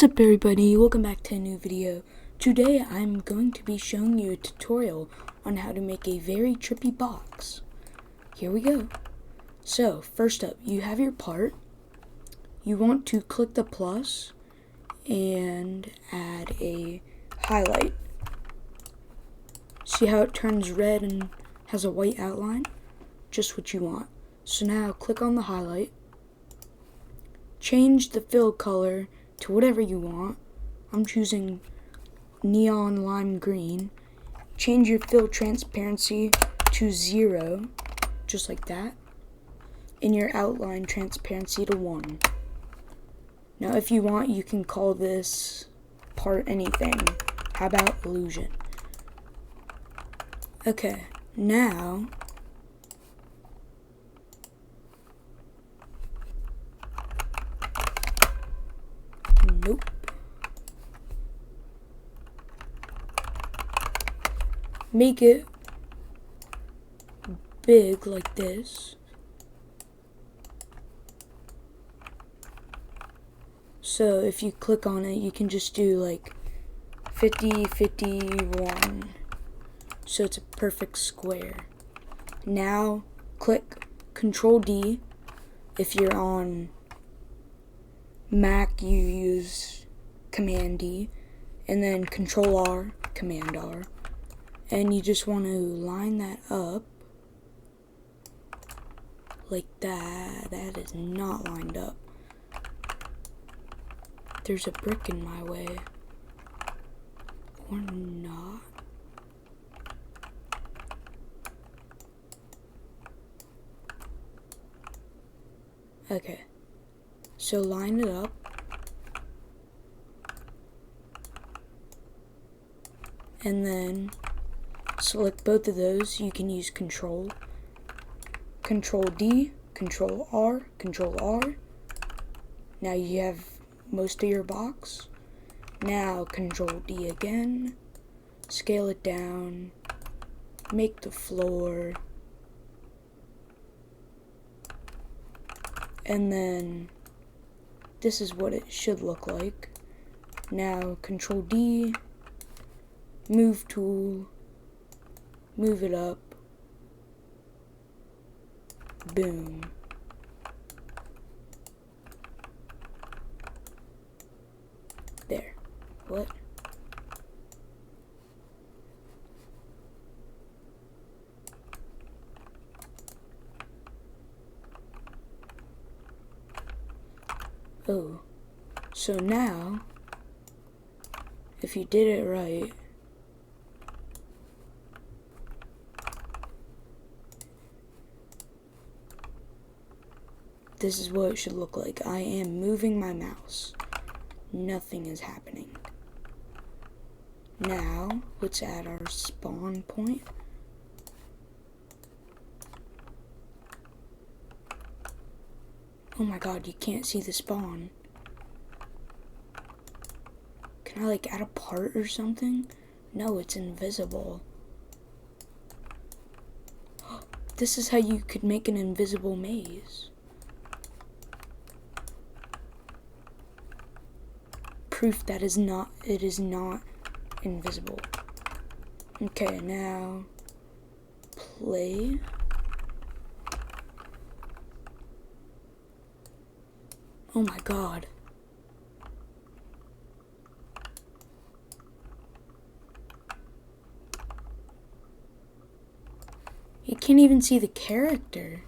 What's up everybody, welcome back to a new video. Today I'm going to be showing you a tutorial on how to make a very trippy box. Here we go. So first up, you have your part. You want to click the plus and add a highlight. See how it turns red and has a white outline? Just what you want. So now click on the highlight. Change the fill color to whatever you want. I'm choosing neon lime green. Change your fill transparency to 0, just like that. And your outline transparency to 1. Now if you want, you can call this part anything. How about illusion? Okay, now nope. Make it big like this. So if you click on it, you can just do like 50, 51. So it's a perfect square. Now click Control D. If you're on Mac, you use Command D, and then Control R, Command R, and you just want to line that up like that. That is not lined up. There's a brick in my way, or not. Okay. So line it up. And then select both of those. You can use Control D, Control R, Control R. Now you have most of your box. Now Control D again. Scale it down. Make the floor. And then this is what it should look like. Now Control D, move tool, move it up, boom. There. What? Oh, so now, if you did it right, this is what it should look like. I am moving my mouse. Nothing is happening. Now, let's add our spawn point. Oh my god, you can't see the spawn. Can I like add a part or something? No, it's invisible. This is how you could make an invisible maze. Proof that it is not invisible. Okay, now play. Oh my god. You can't even see the character.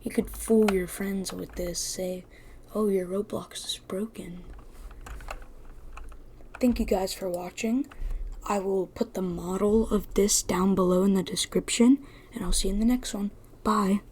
You could fool your friends with this, say, oh, your Roblox is broken. Thank you guys for watching. I will put the model of this down below in the description, and I'll see you in the next one. Bye.